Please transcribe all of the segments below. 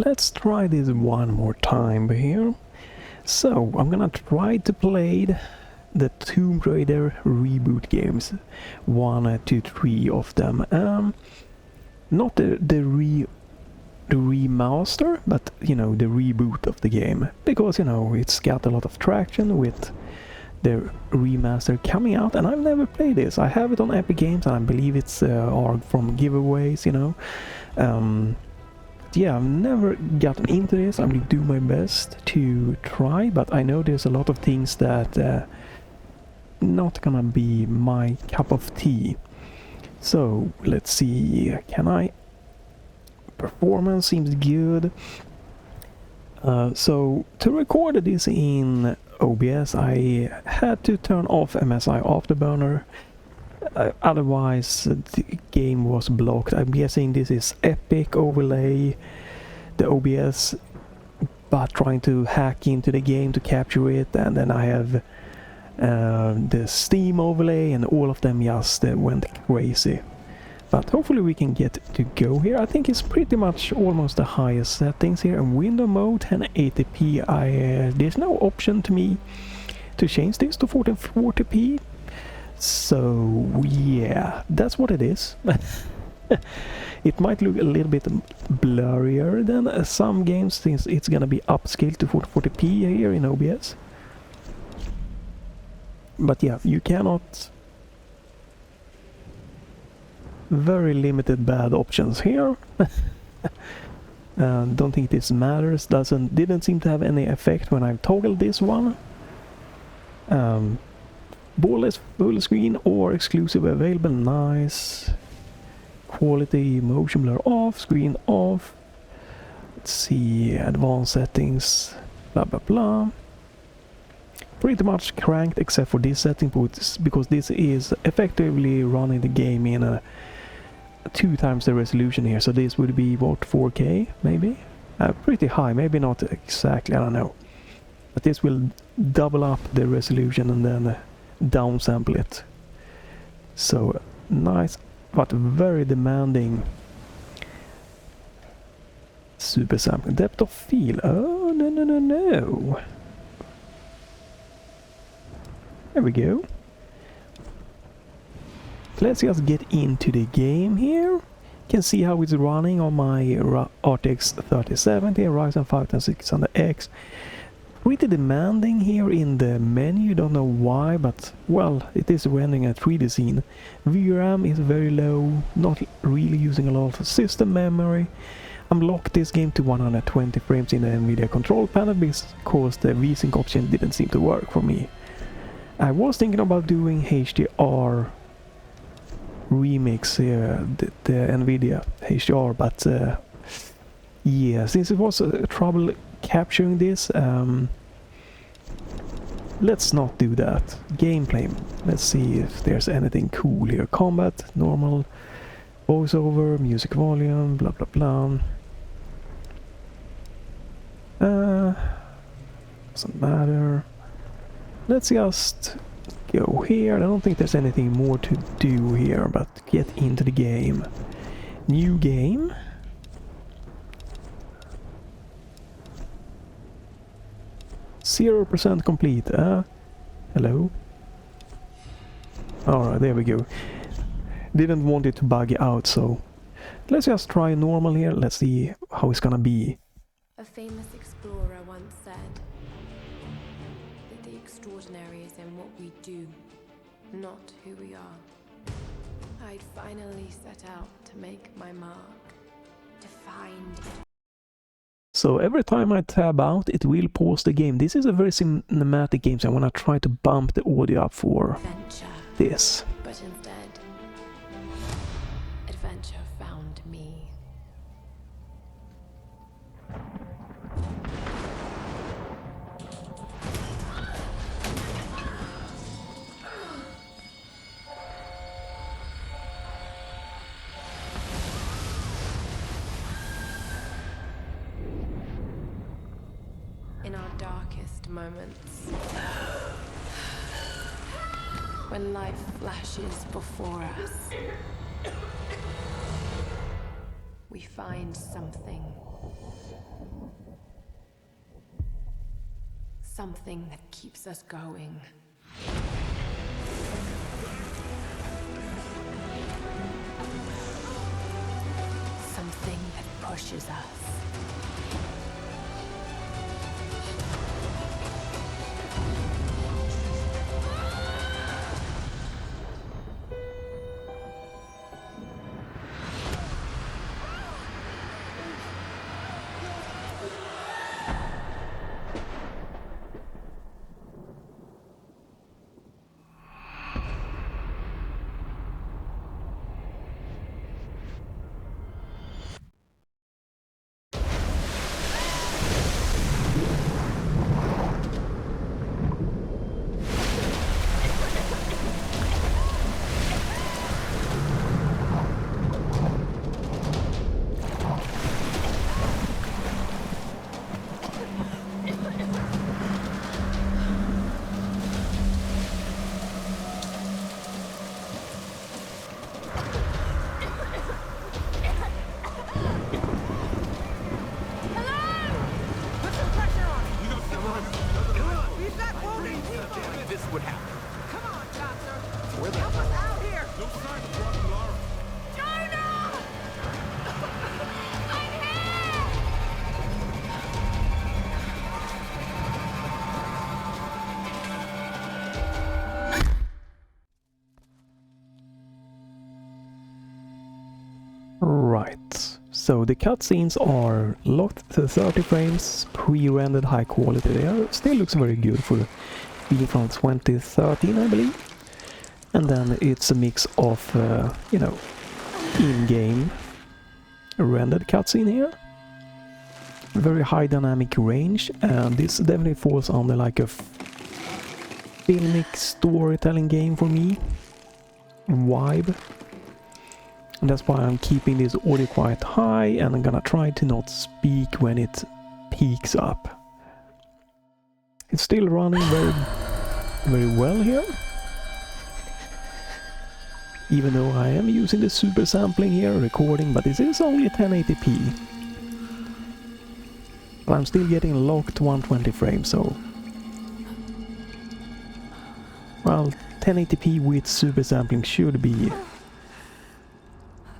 let's try this one more time here. So, I'm gonna try to play the Tomb Raider reboot games. 1, 2, 3 of them. Not the remaster, but, you know, the reboot of the game. Because, you know, it's got a lot of traction with the remaster coming out, and I've never played this. I have it on Epic Games, and I believe it's from giveaways, you know. Yeah, I've never gotten into this. I will do my best to try, but I know there's a lot of things that not gonna be my cup of tea. So let's see, can I... Performance seems good. So to record this in OBS I had to turn off MSI Afterburner, otherwise the game was blocked. I'm guessing this is Epic overlay the OBS, but trying to hack into the game to capture it, and then I have the Steam overlay, and all of them just went crazy. But hopefully we can get to go here. I think it's pretty much almost the highest settings here. In window mode 1080p, there's no option to me to change this to 1440p. So yeah, that's what it is. It might look a little bit blurrier than some games, since it's gonna be upscaled to 1440p here in OBS. But yeah, you cannot... Very limited bad options here. Don't think this matters. Didn't seem to have any effect when I've toggled this one. Borderless full screen or exclusive available. Nice. Quality, motion blur off, screen off. Let's see, advanced settings, blah blah blah. Pretty much cranked except for this setting, because this is effectively running the game in a 2 times the resolution here, so this would be what, 4K maybe? Pretty high, maybe not exactly, I don't know. But this will double up the resolution and then downsample it. So nice, but very demanding super sampling. Depth of field, oh no. There we go. Let's just get into the game here. You can see how it's running on my RTX 3070 Ryzen 5 10600X. Pretty demanding here in the menu, don't know why, but well, it is rendering a 3D scene. VRAM is very low, not really using a lot of system memory. I'm locked this game to 120 frames in the Nvidia control panel because the VSync option didn't seem to work for me. I was thinking about doing HDR remix here, the Nvidia HDR, but yeah, since it was trouble capturing this, let's not do that. Gameplay, let's see if there's anything cool here. Combat, normal, voiceover, music volume, blah blah blah. Doesn't matter. Let's just go here. I don't think there's anything more to do here, but get into the game. New game. %% complete. Hello? Alright, there we go. Didn't want it to bug out, so let's just try normal here. Let's see how it's gonna be. A famous explorer once said that the extraordinary is in what we do, not who we are. I'd finally set out to make my mark, to find it. So every time I tab out, it will pause the game. This is a very cinematic game, so I want to try to bump the audio up for Adventure. this. But instead, adventure found me. In our darkest moments, when life flashes before us, we find something Something that keeps us going. Something that pushes us. Right, so the cutscenes are locked to 30 frames, pre-rendered high quality. They still looks very good for being from 2013, I believe. And then it's a mix of, you know, in-game rendered cutscene here. Very high dynamic range, and this definitely falls under like a filmic storytelling game for me. Vibe. And that's why I'm keeping this audio quite high, and I'm gonna try to not speak when it peaks up. It's still running very well here. Even though I am using the super sampling here, recording, but this is only 1080p. But I'm still getting locked 120 frames, so... Well, 1080p with super sampling should be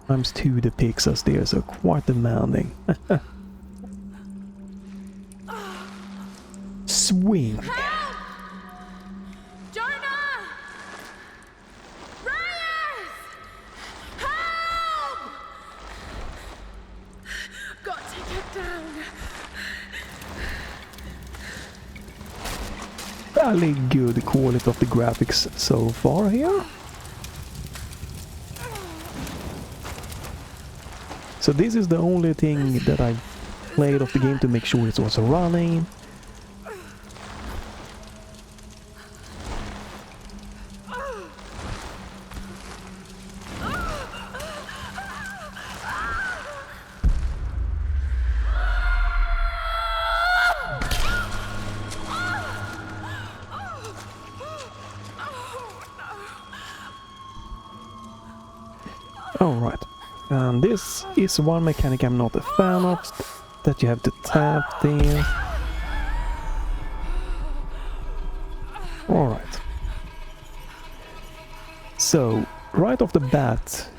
times 2 the pixels there, so quite demanding. Swing! Help! Jonah! Reyes! Help! Got to get down. Fairly good quality of the graphics so far here. So this is the only thing that I played of the game to make sure it's also running. Alright, and this is one mechanic I'm not a fan of, that you have to tap things. Alright. So, right off the bat,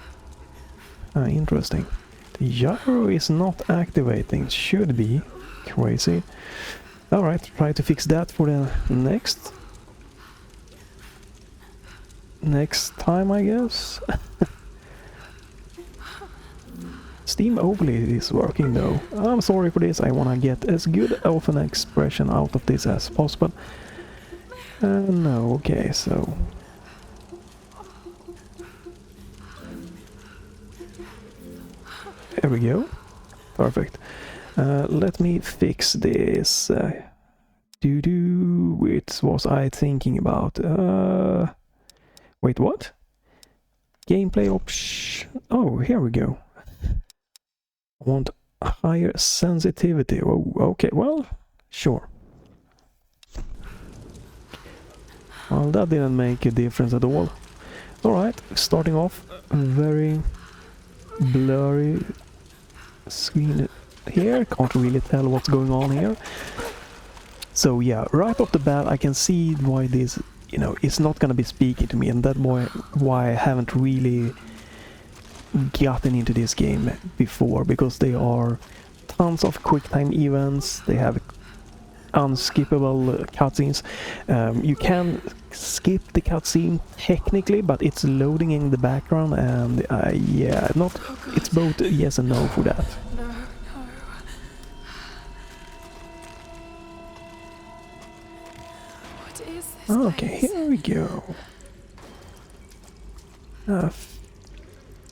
interesting. The gyro is not activating, it should be. Crazy. Alright, try to fix that for the next time, I guess. Steam overlay is working though. I'm sorry for this, I wanna get as good of an expression out of this as possible. No, okay, so... There we go. Perfect. Let me fix this. Which was I thinking about? Wait, what? Gameplay option. Oh, here we go. I want higher sensitivity. Oh, okay, well, sure. Well, that didn't make a difference at all. Alright, starting off, a very blurry screen here. Can't really tell what's going on here. So yeah, right off the bat I can see why this, you know, is not gonna be speaking to me, and that's why I haven't really gotten into this game before, because there are tons of quick time events, they have unskippable cutscenes. You can skip the cutscene technically, but it's loading in the background, and yeah, not. It's both yes and no for that. No, no. What is this Okay, place? here we go.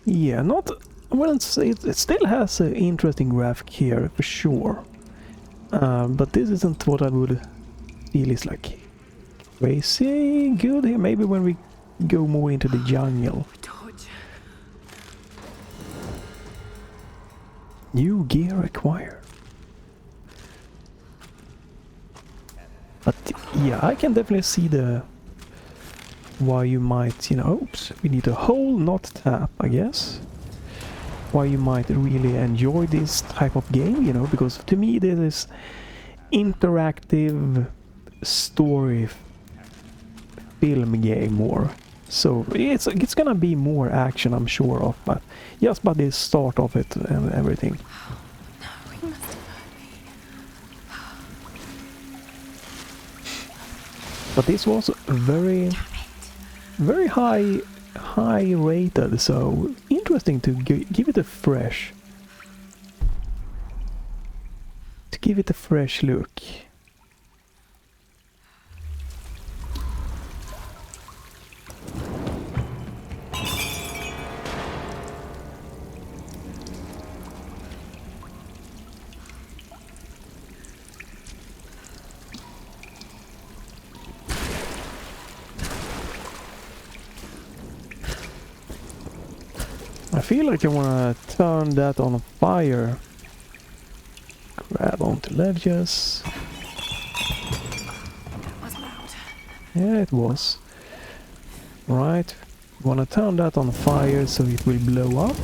Yeah, not. I wouldn't say it still has an interesting graphic here for sure, but this isn't what I would feel is like crazy good here. Maybe when we go more into the jungle. Torch. New gear acquired. But yeah, I can definitely see the why you might, you know, oops, we need to hold, not tap, I guess. Why you might really enjoy this type of game, you know, because to me this is interactive story film game more. So it's gonna be more action, I'm sure of, but just by the start of it and everything. No, we must have heard me. But this was very high rated, so interesting to give it a fresh look. I feel like I wanna turn that on fire. Grab onto ledges. That was loud. Yeah, it was. Right. Wanna turn that on fire so it will blow up.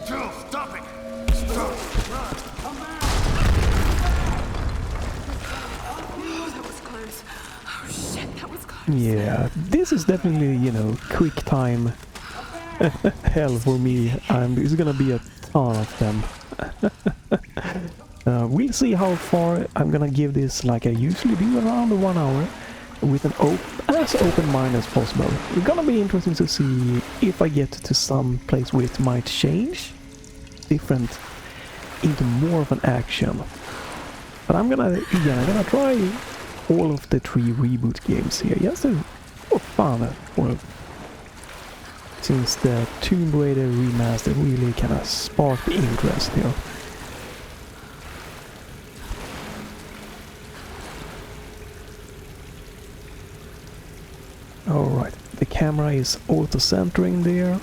Still, stop it! Stop! Run! Come back! That was close. Oh shit, that was close. Yeah, this is definitely, you know, quick time hell for me, and there's gonna be a ton of them. We'll see how far. I'm gonna give this, like I usually do, around 1 hour, with an as open mind as possible. It's gonna be interesting to see if I get to some place where it might change different into more of an action. But I'm gonna try all of the 3 reboot games here, just for fun, since the Tomb Raider remaster really kind of sparked the interest here. Alright, the camera is auto-centering there.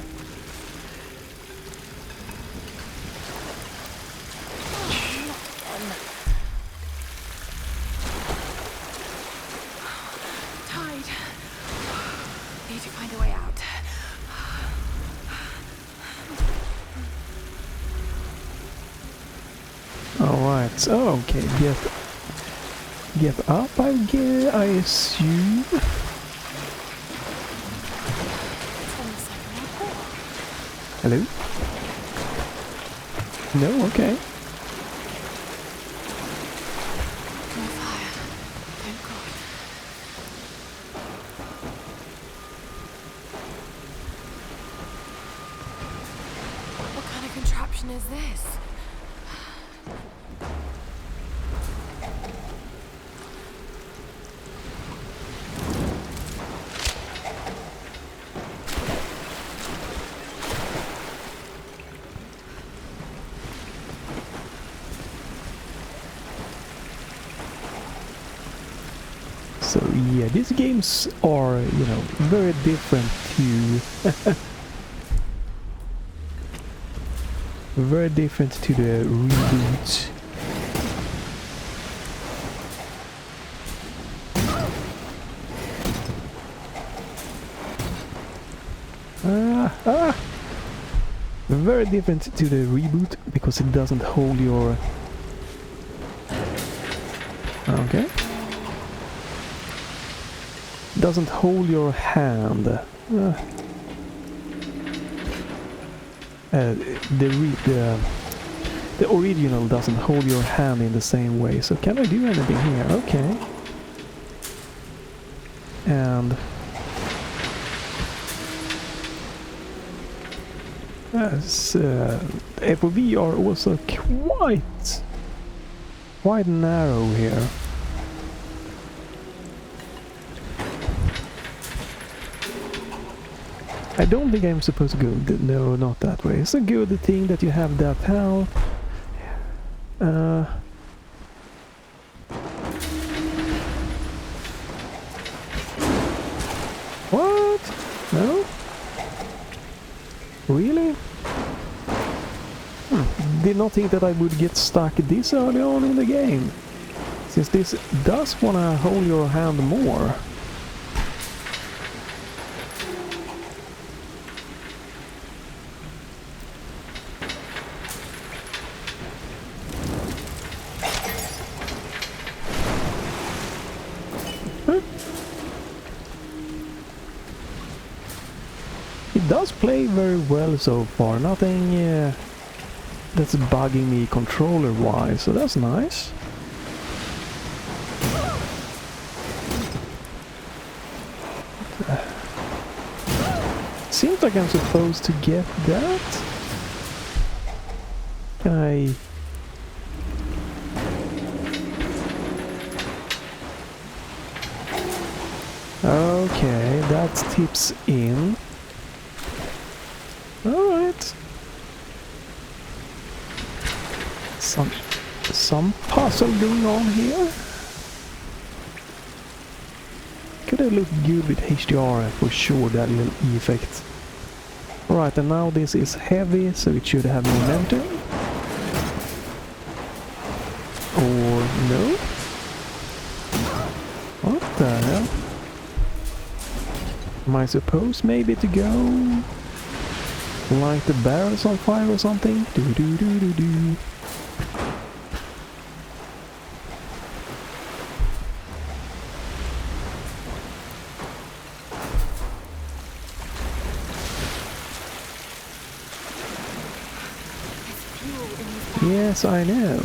Tide. Need to find a way out. Alright, so okay, get up, I assume. Hello? No, okay. No fire. Thank God. What kind of contraption is this? So yeah, these games are, you know, very different to very different to the reboot. Very different to the reboot because it doesn't hold your... Okay. Doesn't hold your hand. The original doesn't hold your hand in the same way. So can I do anything here? Okay. And yes, FOV are also quite narrow here. I don't think I'm supposed to go. No, not that way. It's a good thing that you have that help. What? No? Really? Did not think that I would get stuck this early on in the game. Since this does wanna hold your hand more. It does play very well so far, nothing that's bugging me controller-wise, so that's nice. Seems like I'm supposed to get that. Can I... Okay, that tips in. Alright. Some puzzle going on here. Could have looked good with HDR for sure, that little effect. Alright, and now this is heavy, so it should have momentum. Or no? What the hell? Am I supposed maybe to go light the barrels on fire or something? Do. Yes, I know.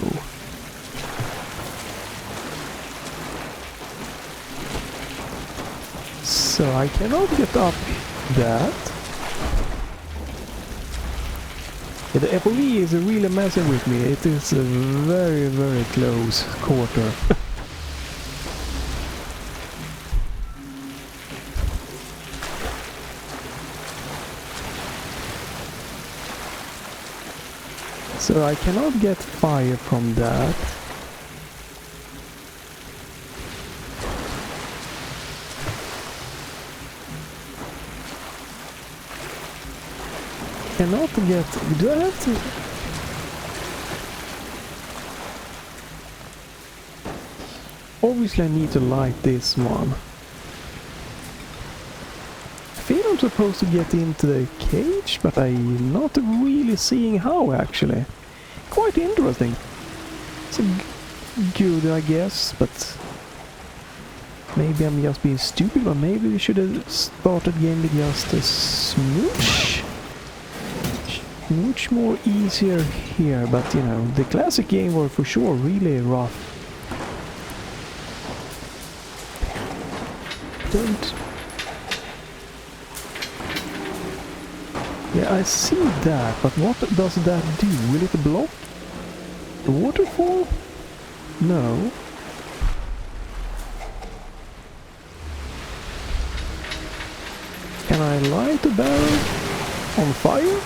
So I cannot get up that. Yeah, the FOV is really messing with me. It is a very, very close quarter. So I cannot get fire from that. Cannot get... Do I have to... Obviously I need to light this one. I feel I'm supposed to get into the cage, but I'm not really seeing how actually. Quite interesting. It's good, I guess, but maybe I'm just being stupid, or maybe we should have started game with just a smooch. Much more easier here, but you know, the classic game were for sure really rough. Don't... Yeah, I see that, but what does that do? Will it block the waterfall? No. Can I light the barrel on fire?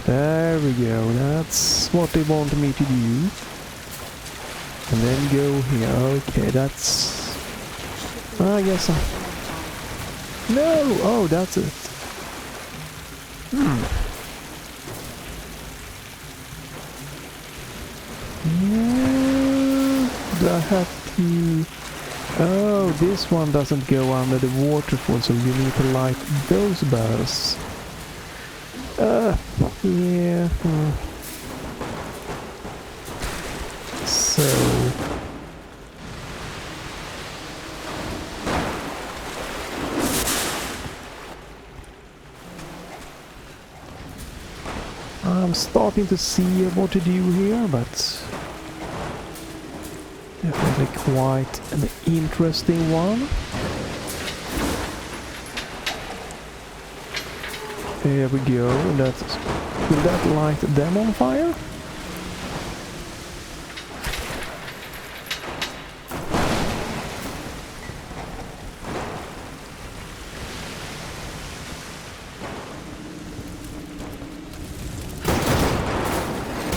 There we go, that's what they want me to do. And then go here. Okay, that's... I guess I... No! Oh, that's it. Yeah, do I have to... Oh, this one doesn't go under the waterfall, so you need to light those bells. Yeah. So... I'm starting to see what to do here, but definitely quite an interesting one. Here we go. Will that light them on fire?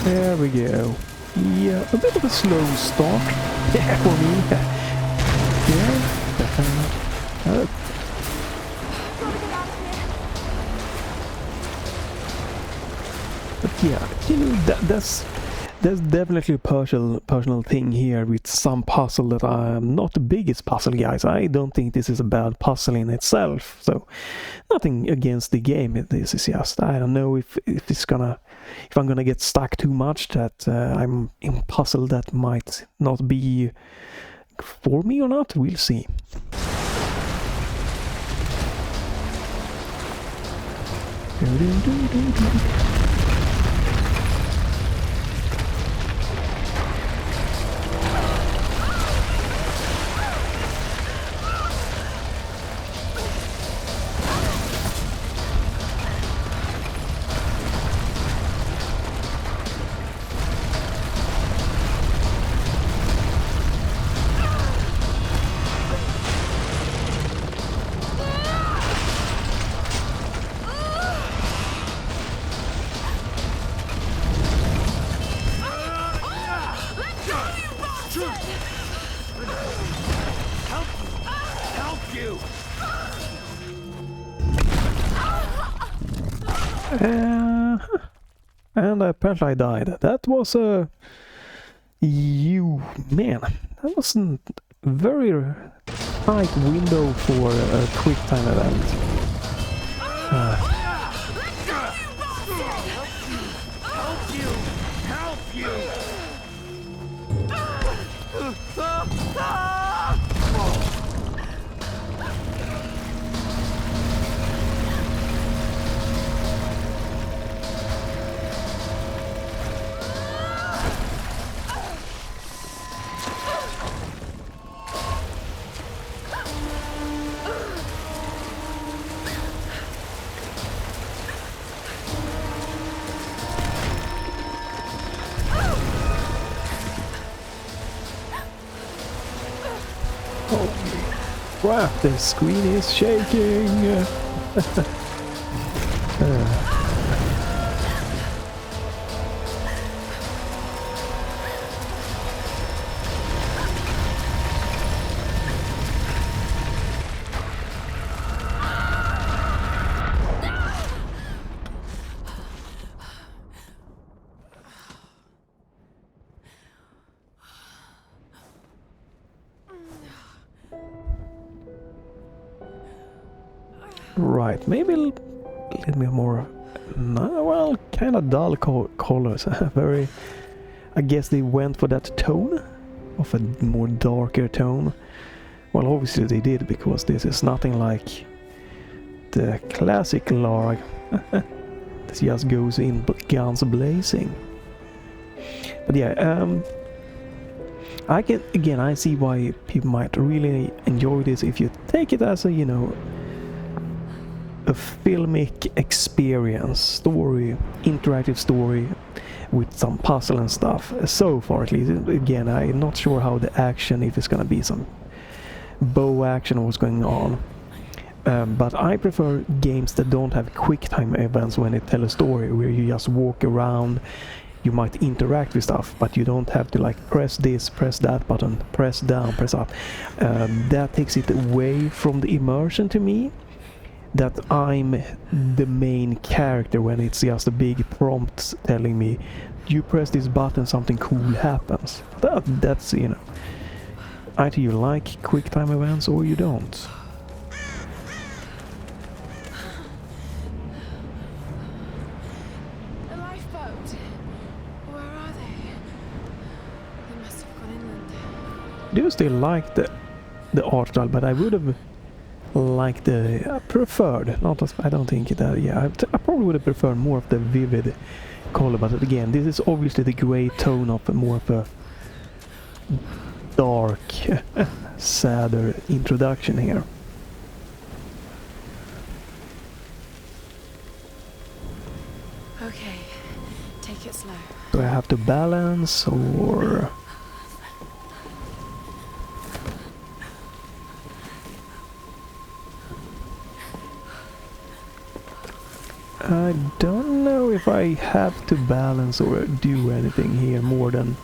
There we go. Yeah, a bit of a slow start. Yeah, for me. Yeah. But yeah, you know, that's definitely a personal thing here with some puzzle that I'm not the biggest puzzle guys. I don't think this is a bad puzzle in itself. So nothing against the game. This is just, I don't know if I'm gonna get stuck too much that I'm in puzzle that might not be for me or not. We'll see. And apparently I died. That was a... Man, that was a very tight window for a quick time event. Help you! Crap, the screen is shaking! Right, maybe a little bit more, well, kind of dull colors. Very, I guess they went for that tone, of a more darker tone. Well, obviously they did, because this is nothing like the classic Lara. This just goes in guns blazing. But yeah, I see why people might really enjoy this if you take it as a, you know, a filmic experience, story, interactive story with some puzzle and stuff. So far at least. Again, I'm not sure how the action, if it's gonna be some bow action or what's going on. But I prefer games that don't have quick time events when they tell a story, where you just walk around you might interact with stuff, but you don't have to like press this, press that button, press down, press up. That takes it away from the immersion to me, that I'm the main character when it's just a big prompt telling me, you press this button, something cool happens. That's, you know, either you like quick time events or you don't. A lifeboat. Where are they? They must have gone inland. I do still like the art style, but I would have liked the preferred. Not as, I don't think that. Yeah, I probably would have preferred more of the vivid color. But again, this is obviously the gray tone of more of a dark, sadder introduction here. Okay, take it slow. Do I have to balance or? I don't know if I have to balance or do anything here more than...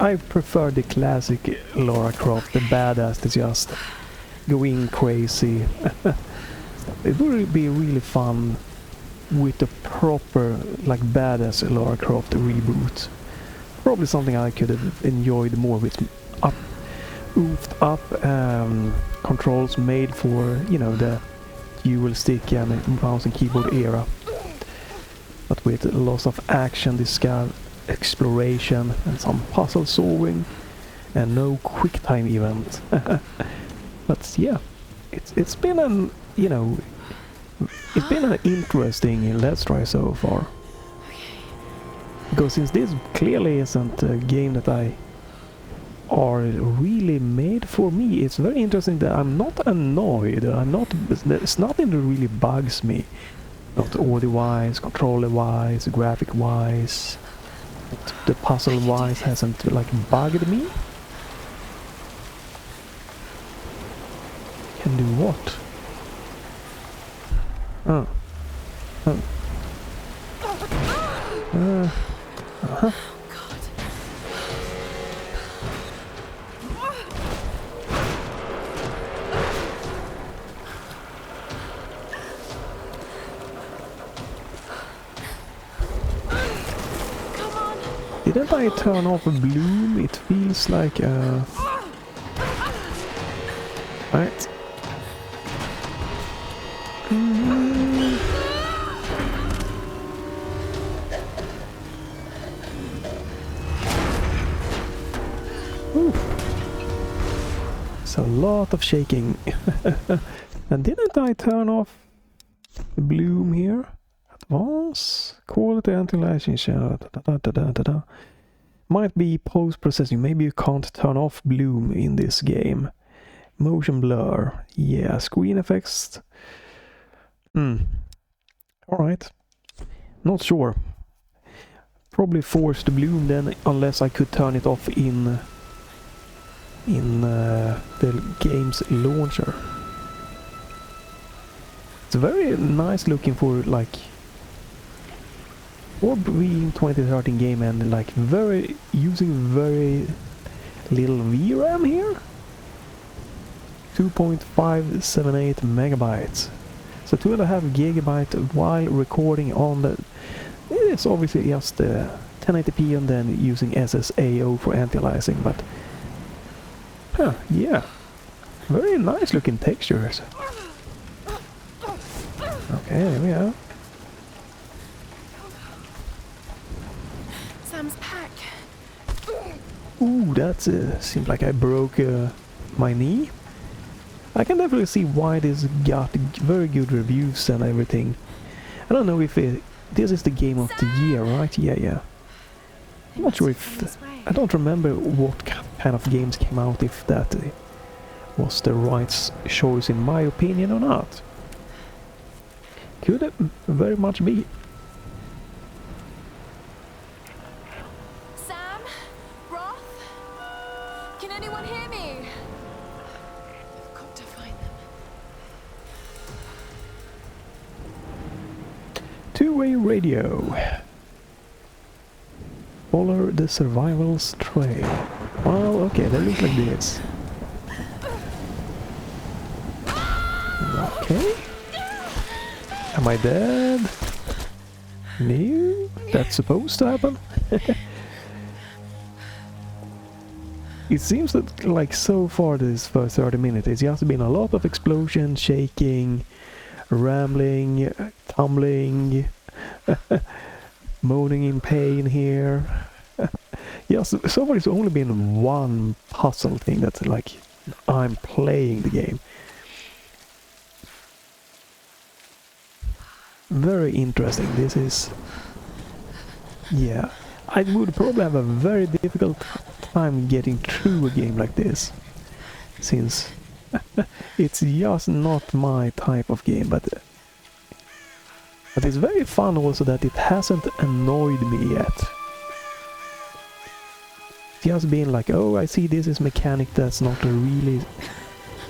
I prefer the classic Lara Croft, the badass that's just going crazy. It would be really fun with a proper, like, badass Lara Croft reboot. Probably something I could have enjoyed more with oofed up controls made for, you know, the dual stick and mouse and keyboard era. But with lots of action, exploration and some puzzle solving and no quick time event. But yeah, it's been an, you know, it's been an interesting Let's Try so far. Because since this clearly isn't a game that I are really made for me, it's very interesting that I'm not annoyed. There's nothing that really bugs me. Not audio-wise, controller-wise, graphic-wise. The puzzle-wise hasn't like bugged me. Can do what? Oh. Oh. Uh-huh. Didn't I turn off a bloom? It feels like right. It's a lot of shaking. And didn't I turn off the bloom here? Advance, quality, anti-aliasing, might be post-processing. Maybe you can't turn off bloom in this game. Motion blur, yeah, screen effects. Alright, not sure. Probably forced the bloom then, unless I could turn it off in the game's launcher. It's very nice looking for like or being 2013 game and like using very little VRAM here. 2.578 megabytes. So 2.5 gigabyte while recording on the... It's obviously just 1080p and then using SSAO for anti-aliasing, but... Huh, yeah. Very nice looking textures. Okay, there we are. Sam's pack. Ooh, that seems like I broke my knee. I can definitely see why this got very good reviews and everything. I don't know if this is the game of the year, right? Yeah. I'm not sure if... I don't remember what kind of games came out, if that was the right choice in my opinion or not. Could very much be. Sam, Two-way radio. Follow the survival's trail. Well, okay, that looks like this. Okay. Am I dead? No, that's supposed to happen. It seems that, like, so far this first 30 minutes, it's just been a lot of explosion, shaking, rambling, tumbling, moaning in pain here. Yes, so far it's only been one puzzle thing that's like, I'm playing the game. Very interesting. This is... yeah. I would probably have a very difficult time getting through a game like this, since it's just not my type of game, but it's very fun also that it hasn't annoyed me yet. Just being like, oh, I see this is mechanic that's not really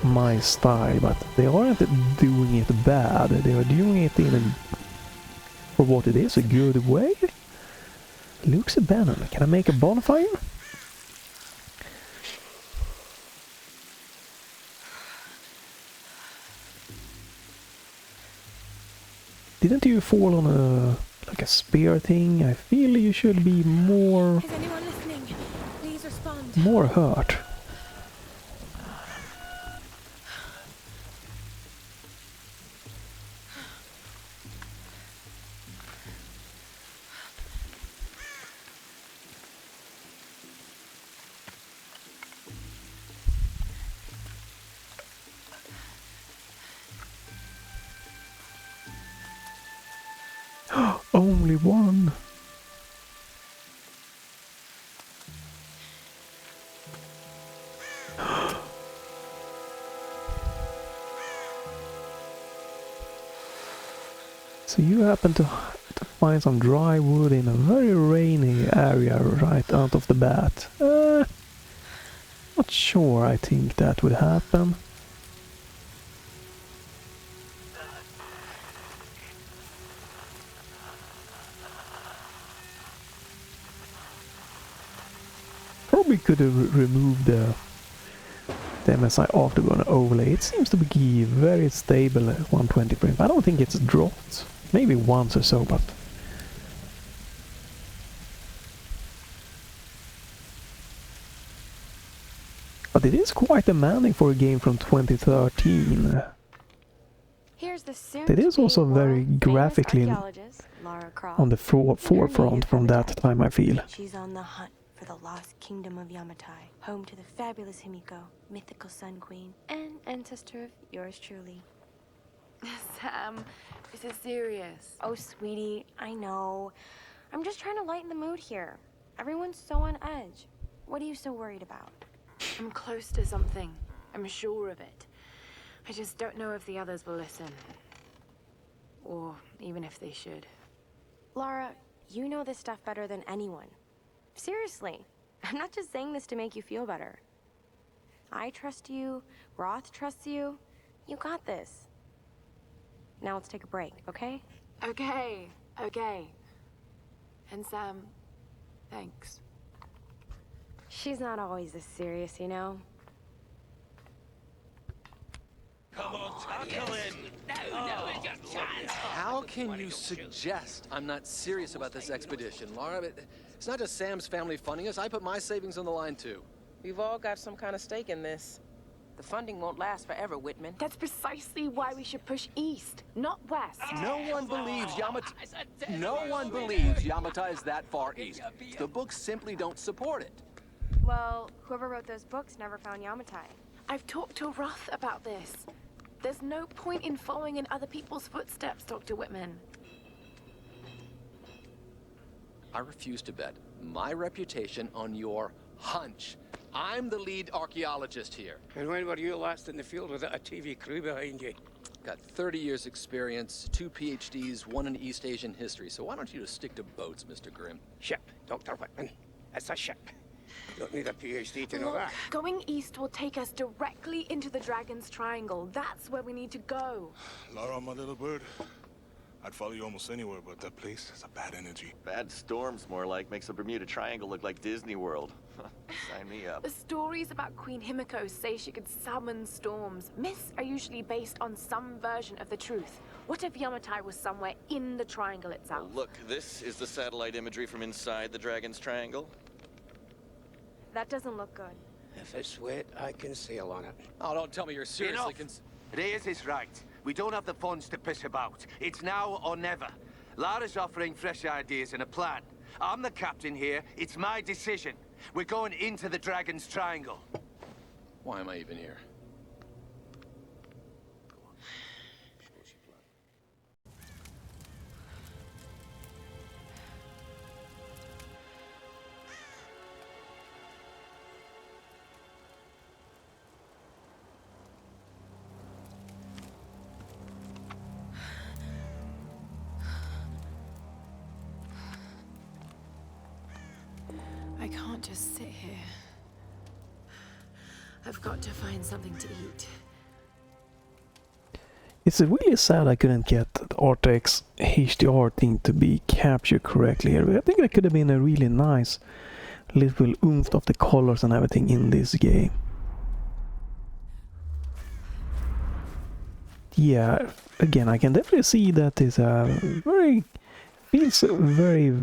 my style, but they aren't doing it bad, they are doing it in a, for what it is, a good way. Luke's a banner. Can I make a bonfire? Didn't you fall on a like a spear thing? I feel you should be more... Is anyone listening? Please respond. more hurt. Only one. So you happen to find some dry wood in a very rainy area right out of the bat. Not sure I think that would happen. Probably could have removed the MSI Afterburner overlay. It seems to be very stable at 120 frames. I don't think it's dropped. Maybe once or so, but... but it is quite demanding for a game from 2013. Here's the It is also very graphically on the forefront from that time, I feel. She's on the hunt for the lost kingdom of Yamatai, home to the fabulous Himiko, mythical Sun Queen, and ancestor of yours truly. Sam, this is serious. Oh, sweetie, I know. I'm just trying to lighten the mood here. Everyone's so on edge. What are you so worried about? I'm close to something. I'm sure of it. I just don't know if the others will listen. Or even if they should. Lara, you know this stuff better than anyone. Seriously, I'm not just saying this to make you feel better. I trust you, Roth trusts you. You got this. Now let's take a break, okay? Okay, okay. And Sam, thanks. She's not always this serious, you know? Come on, tackle it! No, it's your chance! How can you suggest I'm not serious about this expedition, Laura? It's not just Sam's family funding us. I put my savings on the line, too. We've all got some kind of stake in this. The funding won't last forever, Whitman. That's precisely why we should push east, not west. No one believes Yamatai is that far east. The books simply don't support it. Well, whoever wrote those books never found Yamatai. I've talked to Roth about this. There's no point in following in other people's footsteps, Dr. Whitman. I refuse to bet my reputation on your hunch. I'm the lead archaeologist here. And when were you last in the field without a TV crew behind you? Got 30 years experience, 2 PhDs, 1 in East Asian history. So why don't you just stick to boats, Mr. Grimm? Ship, Dr. Whitman. It's a ship. You don't need a PhD to know Look, that. going east will take us directly into the Dragon's Triangle. That's where we need to go. Laura, my little bird. I'd follow you almost anywhere, but that place has a bad energy. Bad storms, more like. Makes the Bermuda Triangle look like Disney World. Sign me up. The stories about Queen Himiko say she could summon storms. Myths are usually based on some version of the truth. What if Yamatai was somewhere in the triangle itself? Well, look, this is the satellite imagery from inside the Dragon's Triangle. That doesn't look good. If it's wet, I can sail on it. Oh, don't tell me you're seriously Reyes is right. We don't have the funds to piss about. It's now or never. Lara's offering fresh ideas and a plan. I'm the captain here. It's my decision. We're going into the Dragon's Triangle. Why am I even here? I can't just sit here. I've got to find something to eat. It's really sad I couldn't get the RTX HDR thing to be captured correctly here. I think that could have been a really nice little oomph of the colors and everything in this game. Yeah, again, I can definitely see that it's feels very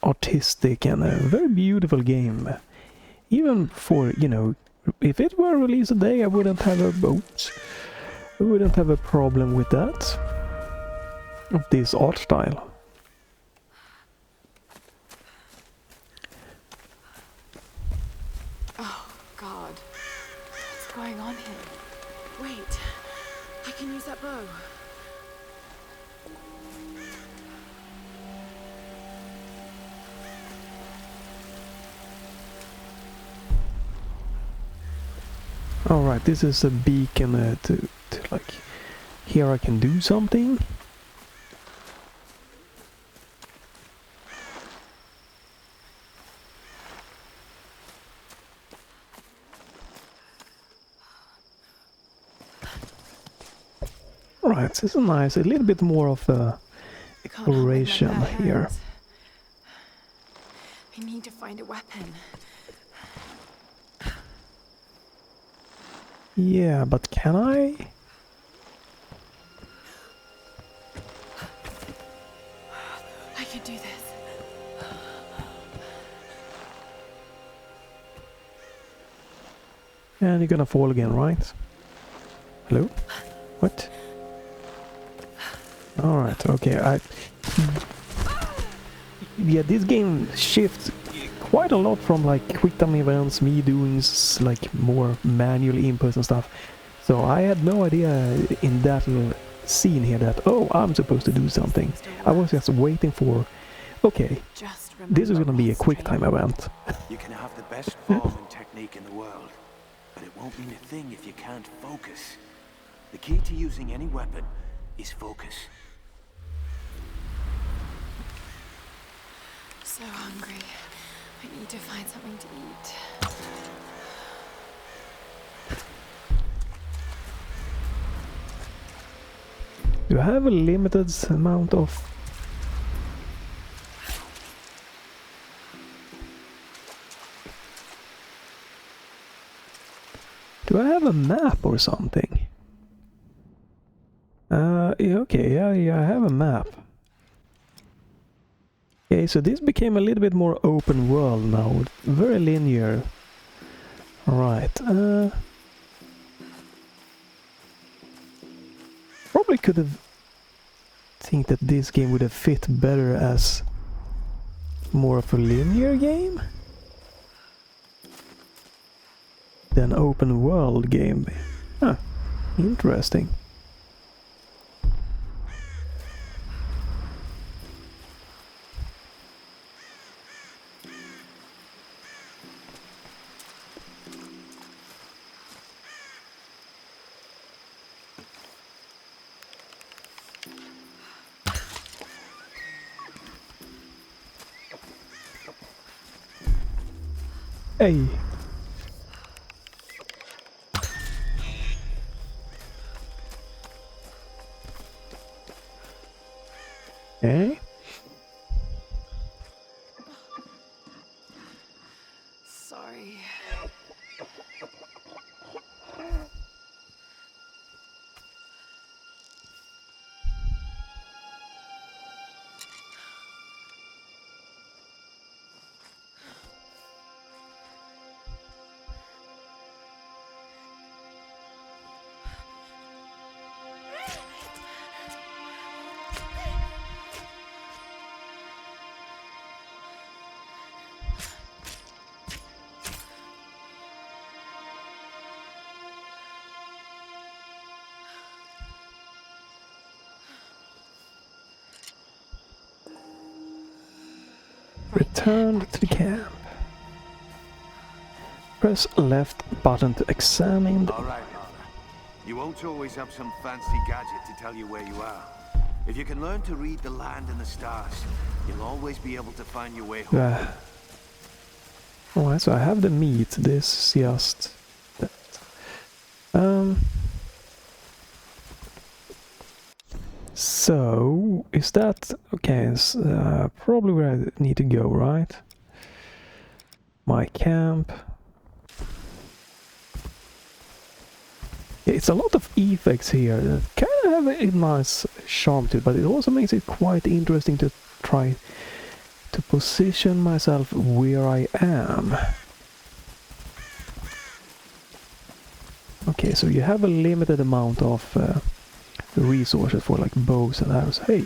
artistic and a very beautiful game. Even for, you know, if it were released today, I wouldn't have a problem with that. Of this art style. Oh, God. What's going on here? Wait. I can use that bow. Alright, this is a beacon to like, here I can do something. Alright, this is nice, a little bit more of a exploration here. I need to find a weapon. Yeah, but can I? I can do this. And you're gonna fall again, right? Hello? What? Alright, okay, yeah, this game shifts quite a lot from like quick time events, me doing like more manual inputs and stuff. So I had no idea in that little scene here that, oh, I'm supposed to do something. I was just waiting for, okay, this is gonna be a quick time event. You can have the best form and technique in the world, but it won't mean a thing if you can't focus. The key to using any weapon is focus. So hungry. I need to find something to eat. You have a limited amount of... Do I have a map or something? Yeah, okay, yeah, I have a map. Okay, so this became a little bit more open world now, very linear. Right, probably could have think that this game would have fit better as more of a linear game than open world game. Huh, interesting. Hey. Okay. Sorry. Return to the camp. Press left button to examine the... All right, Lara. You won't always have some fancy gadget to tell you where you are. If you can learn to read the land and the stars, you'll always be able to find your way home. Alright, so I have the meat. This is just that. So is that okay? It's probably where I need to go, right? My camp. It's a lot of effects here that kind of have a nice charm to it, but it also makes it quite interesting to try to position myself where I am. Okay, so you have a limited amount of resources for like bows and arrows. Hey!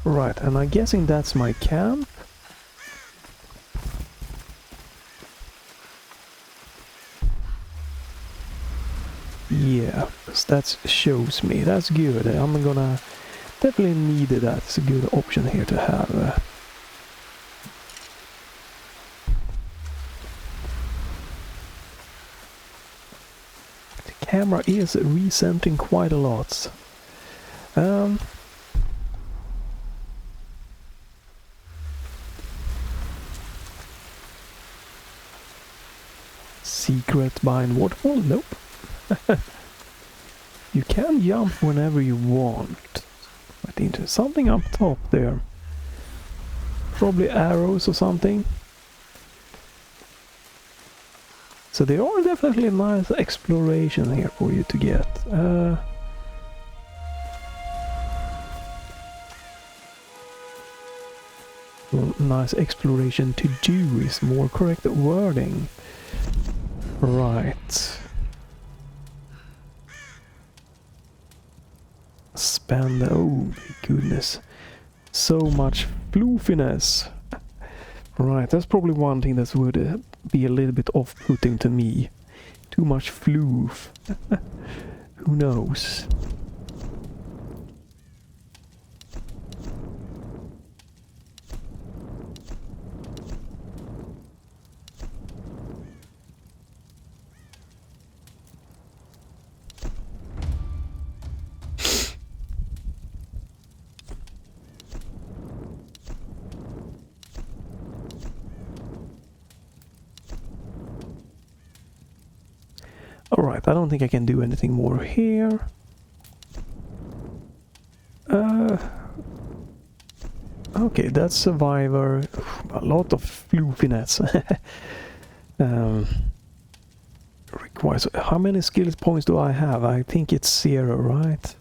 Right, and I'm guessing that's my camp. Yeah, that shows me. That's good. I'm gonna definitely need that. It's a good option here to have. The camera is recentering quite a lot. Secret behind waterfall? Nope. You can jump whenever you want. I think there's something up top there. Probably arrows or something. So there are definitely a nice exploration here for you to get. Well, nice exploration to do is more correct wording. Right. Spend, oh my goodness, so much floofiness. Right, that's probably one thing that would be a little bit off-putting to me. Too much floof. Who knows? Alright, I don't think I can do anything more here. Okay, that's Survivor. A lot of floofiness. Requires... How many skills points do I have? I think it's 0, right?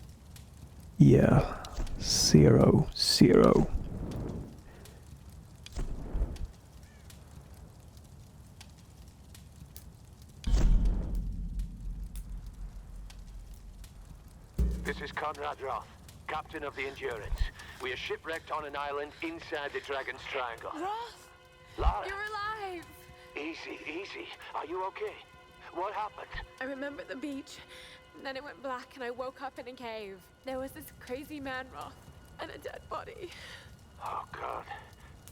Yeah, 0, 0. This is Conrad Roth, captain of the Endurance. We are shipwrecked on an island inside the Dragon's Triangle. Roth! Lara! You're alive! Easy, easy. Are you okay? What happened? I remember the beach, and then it went black and I woke up in a cave. There was this crazy man, Roth, and a dead body. Oh, God.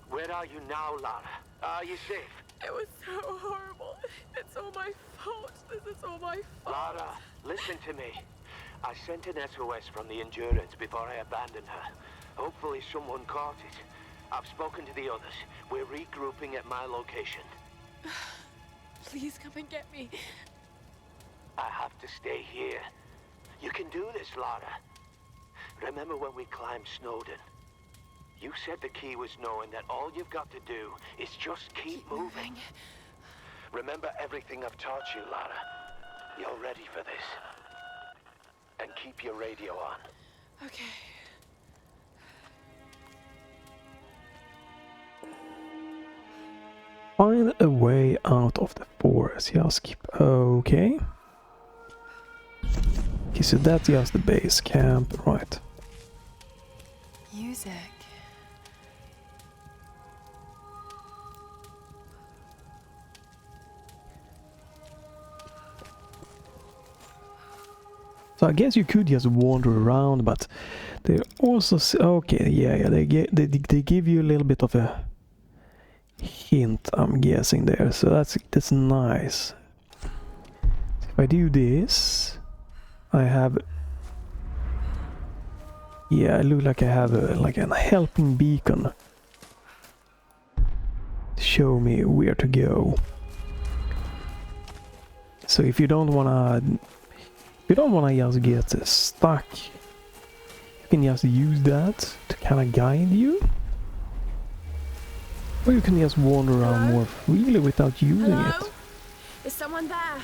Where are you now, Lara? Are you safe? It was so horrible. It's all my fault. This is all my fault. Lara, listen to me. I sent an SOS from the Endurance before I abandoned her. Hopefully someone caught it. I've spoken to the others. We're regrouping at my location. Please come and get me. I have to stay here. You can do this, Lara. Remember when we climbed Snowden? You said the key was knowing that all you've got to do is just keep moving. Remember everything I've taught you, Lara. You're ready for this. And keep your radio on. Okay. Find a way out of the forest. Just keep... Okay. Okay, so that's just the base camp, right. Music. So I guess you could just wander around, but they also... Okay, yeah, they give you a little bit of a hint, I'm guessing there, so that's nice. If I do this, I have... Yeah, I look like I have like a helping beacon to show me where to go. So if you don't wanna just get stuck, you can just use that to kind of guide you. Or you can just wander around more freely without using it. Is someone there?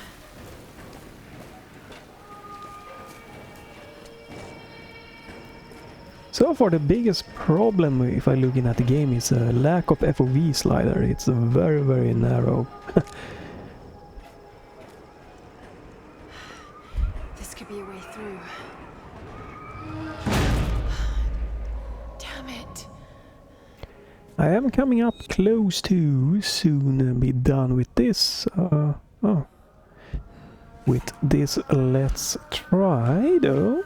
So far the biggest problem if I'm looking at the game is a lack of FOV slider. It's very, very narrow. This could be a way through. Damn it. I am coming up close to soon be done with this. With this, let's try though.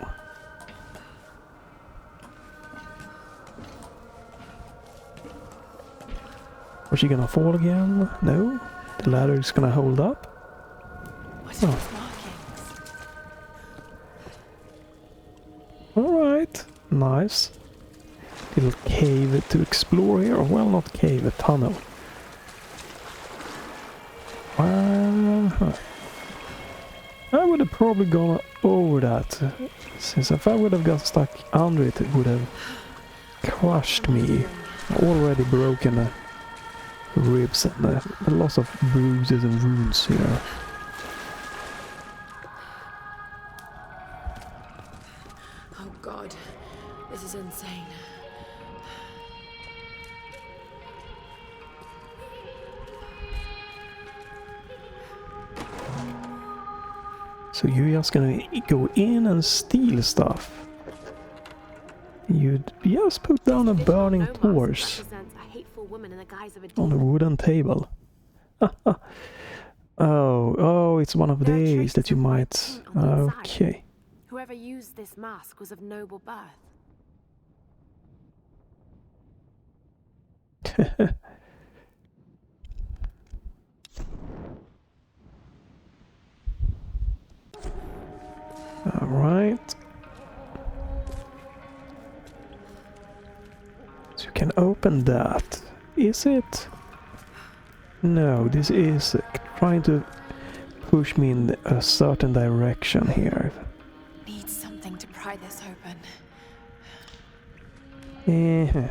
Was she gonna fall again? No? The ladder is gonna hold up? What are these markings? Alright, nice. Little cave to explore here. Or, well, not cave, a tunnel. I would have probably gone over that. Since if I would have got stuck under it, it would have crushed me. Already broken ribs and a lot of bruises and wounds here. Oh god, this is insane. So you're just gonna go in and steal stuff. You'd just put down a burning torch on a wooden table. Oh, it's one of these that you might... Okay. Whoever used this mask was of noble birth. Alright. So you can open that. Is it? No, this is trying to push me in a certain direction here. Need something to pry this open. Yeah.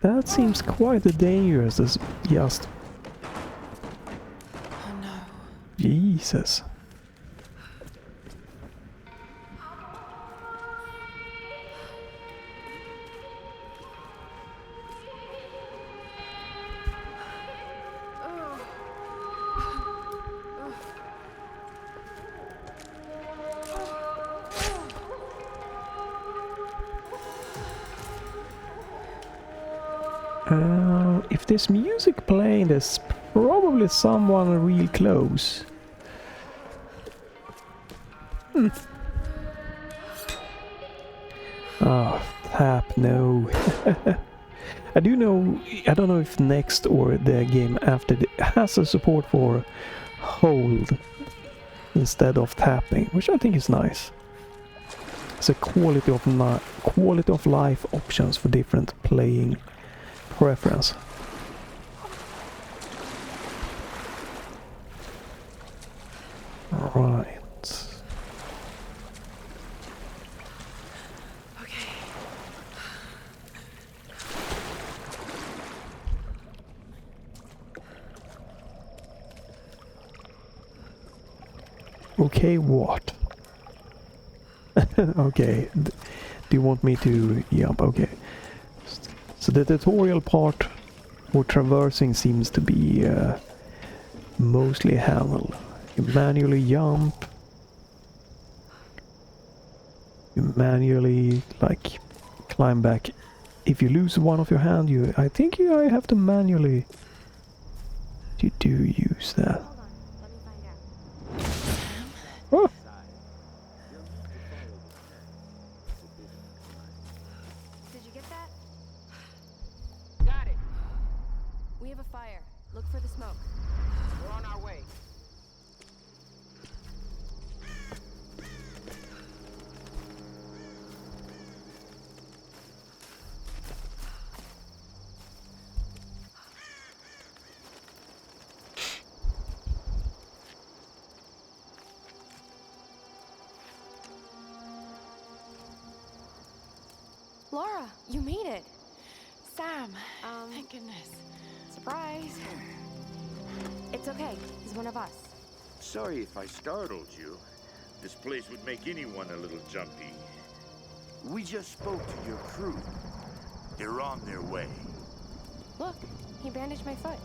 That seems quite dangerous as just... Oh no. Jesus. If there's music playing, there's probably someone real close. Oh, tap, no. I do know, I don't know if next or the game after has a support for hold instead of tapping, which I think is nice. It's a quality of life options for different playing preference. Right. Okay, what? Okay, do you want me to jump? Okay. So the tutorial part for traversing seems to be mostly handled. You manually jump. You manually, like, climb back. If you lose one of your hand, I think I have to manually... You do use that. Oh. Did you get that? Got it. We have a fire. Look for the smoke. We're on our way. Laura, you made it. Sam, thank goodness. Surprise. It's okay. He's one of us. Sorry if I startled you. This place would make anyone a little jumpy. We just spoke to your crew. They're on their way. Look, he bandaged my foot.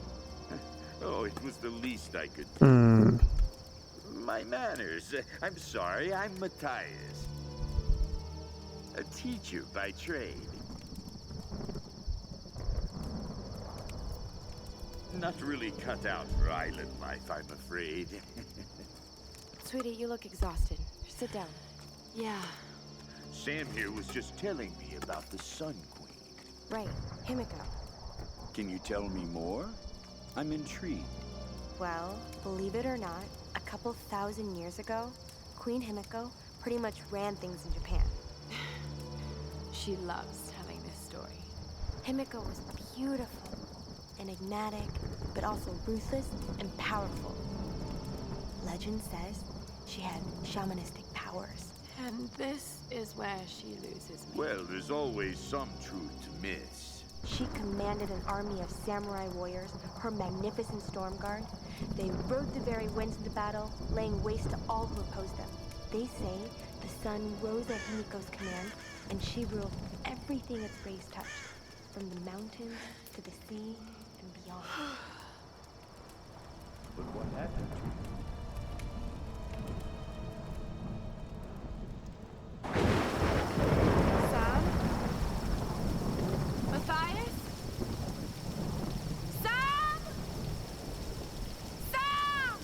Oh, it was the least I could do. Hmm. My manners. I'm sorry, I'm Matthias. A teacher by trade. Not really cut out for island life, I'm afraid. Sweetie, you look exhausted. Sit down. Yeah. Sam here was just telling me about the Sun Queen. Right, Himiko. Can you tell me more? I'm intrigued. Well, believe it or not, a couple thousand years ago, Queen Himiko pretty much ran things in Japan. She loves telling this story. Himiko was beautiful, enigmatic, but also ruthless and powerful. Legend says she had shamanistic powers. And this is where she loses me. Well, there's always some truth to miss. She commanded an army of samurai warriors, her magnificent storm guard. They rode the very winds into battle, laying waste to all who opposed them. They say the sun rose at Himiko's command, and she ruled everything its rays touched, from the mountains to the sea and beyond. But what happened to you? Sam? Matthias? Sam? Sam!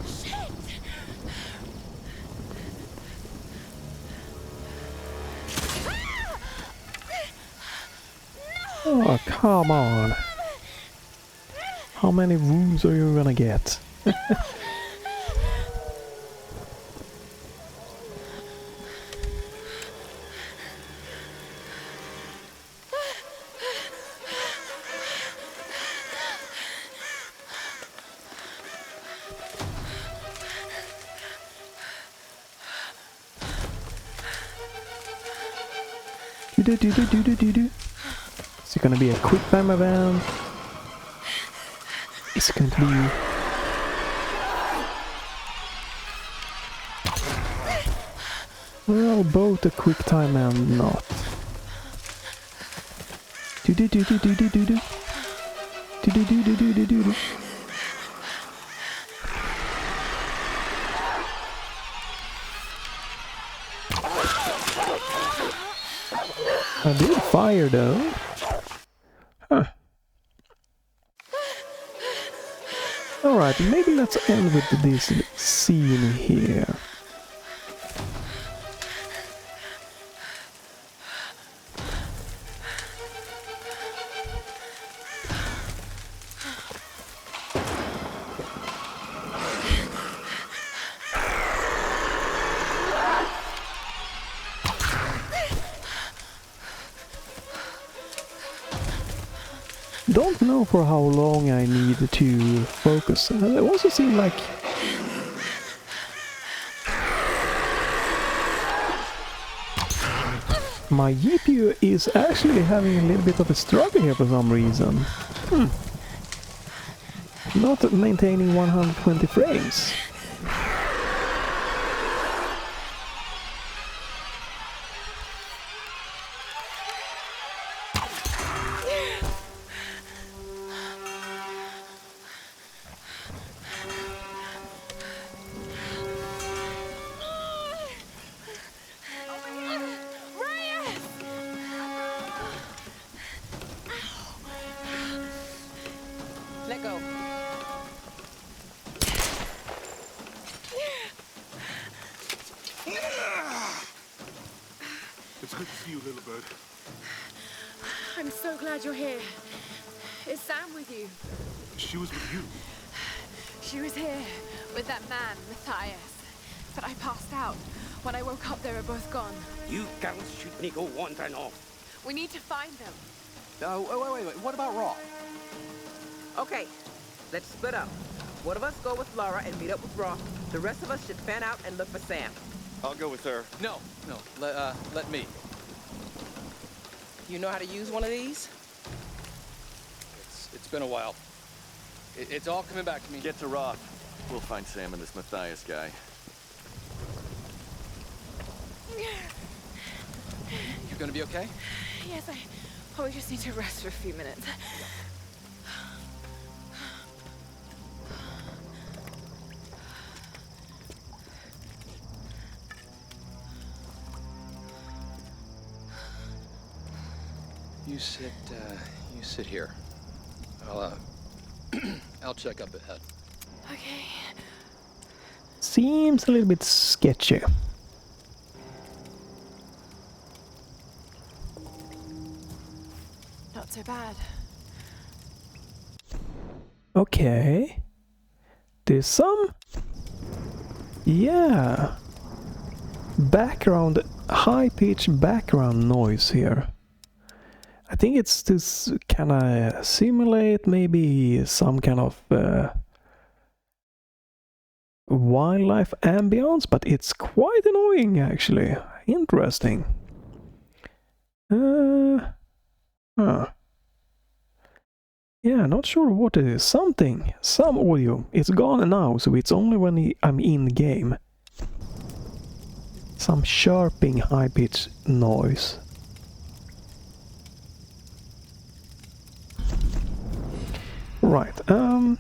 Shit! Oh, come on. How many wounds are you gonna get? Is it gonna be a quick time event? Is it going to be... Well, both a quick time and not. I did fire though. Huh. Alright, maybe let's end with this scene here. Don't know for how long I need to focus. It also seems like my GPU is actually having a little bit of a struggle here for some reason. Not maintaining 120 frames. Let go. It's good to see you, little bird. I'm so glad you're here. Is Sam with you? She was with you. She was here with that man, Matthias. But I passed out. When I woke up, they were both gone. You girls shouldn't go wandering off. We need to find them. Oh, wait. What about Roth? Okay, let's split up. One of us go with Laura and meet up with Roth. The rest of us should fan out and look for Sam. I'll go with her. No. Let me. You know how to use one of these? It's been a while. It's all coming back to me. Get to Roth. We'll find Sam and this Matthias guy. You gonna be okay? Yes, I probably just need to rest for a few minutes. You sit here. I'll check up ahead. Okay. Seems a little bit sketchy. Not so bad. Okay. There's some... Yeah. Background, high-pitched background noise here. I think it's to kind of simulate maybe some kind of wildlife ambience, but it's quite annoying actually. Interesting. Yeah, not sure what it is. Some audio. It's gone now, so it's only when I'm in game. Some chirping high-pitched noise. Right, hello?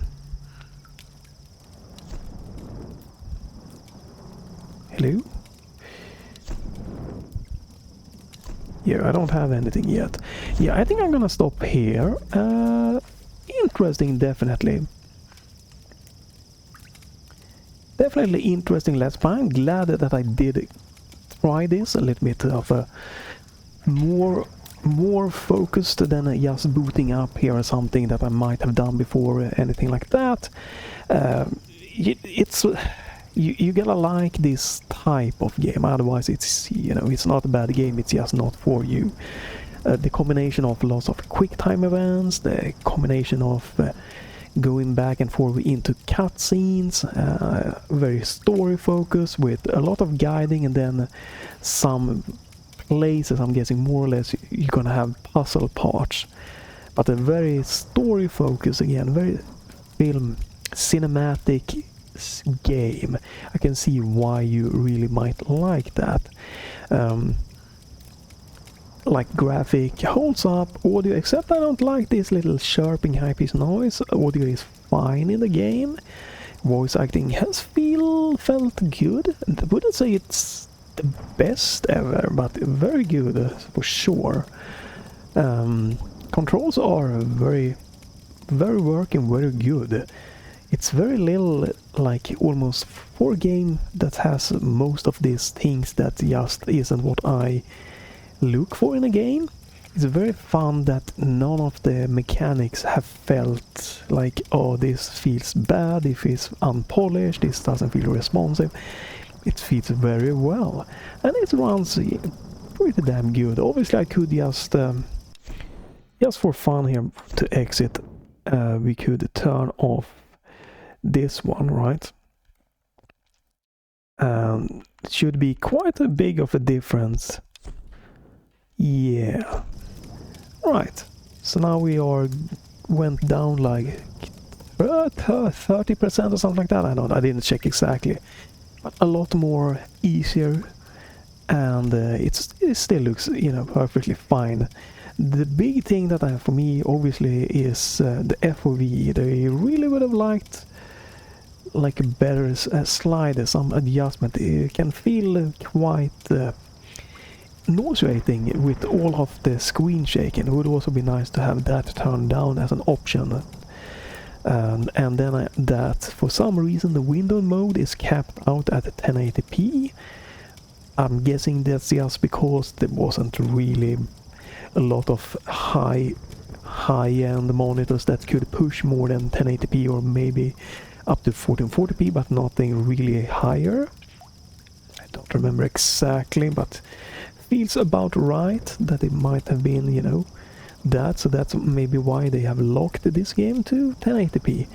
Yeah, I don't have anything yet. Yeah, I think I'm gonna stop here. Interesting, definitely. Definitely interesting Let's Play. I'm glad that I did try this a little bit of a more focused than just booting up here or something that I might have done before, anything like that. You gotta like this type of game, otherwise it's it's not a bad game, it's just not for you. The combination of lots of quick time events, the combination of going back and forth into cutscenes, very story focused with a lot of guiding, and then some places, I'm guessing more or less you're gonna have puzzle parts, but a very story focus again, very film cinematic game. I can see why you really might like that. Like graphic holds up, audio, except I don't like this little chirping high-pitched noise. Audio is fine in the game. Voice acting has felt good. I wouldn't say it's the best ever, but very good for sure. Controls are very working, very good. It's very little, like almost for a game that has most of these things that just isn't what I look for in a game. It's very fun that none of the mechanics have felt like, oh, this feels bad, it feels unpolished, this doesn't feel responsive. It fits very well, and it runs pretty damn good. Obviously I could just just for fun here to exit, we could turn off this one, right? It should be quite a big of a difference. Yeah. Right. So now we went down like 30% or something like that. I didn't check exactly. But a lot more easier, and it still looks, you know, perfectly fine. The big thing that for me obviously is the FOV. They really would have liked like a better slider, some adjustment. It can feel quite nauseating with all of the screen shaking. It would also be nice to have that turned down as an option. And then that for some reason the window mode is capped out at 1080p. I'm guessing that's just because there wasn't really a lot of high-end monitors that could push more than 1080p, or maybe up to 1440p, but nothing really higher. I don't remember exactly, but feels about right that it might have been, you know, that. So that's maybe why they have locked this game to 1080p.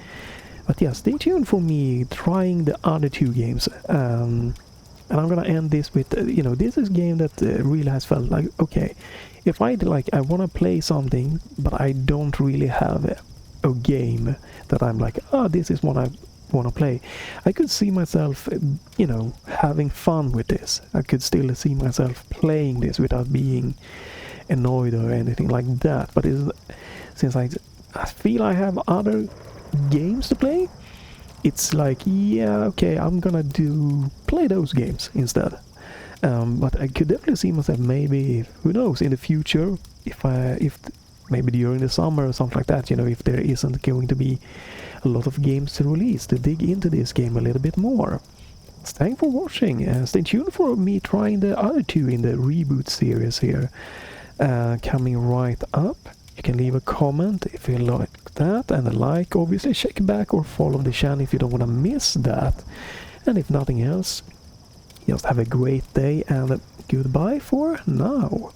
But yeah, stay tuned for me trying the other two games. And I'm gonna end this with, you know, this is a game that really has felt like, okay, if I want to play something, but I don't really have a game that I'm like, oh, this is what I want to play. I could see myself, you know, having fun with this. I could still see myself playing this without being annoyed or anything like that. But since I feel I have other games to play, it's like, yeah, okay, I'm gonna play those games instead. But I could definitely see myself, maybe, who knows, in the future, if maybe during the summer or something like that, you know, if there isn't going to be a lot of games to release, to dig into this game a little bit more. Thanks for watching, and stay tuned for me trying the other two in the reboot series here, coming right up. You can leave a comment if you like that, and a like, obviously. Check back or follow the channel if you don't want to miss that. And if nothing else, just have a great day, and goodbye for now.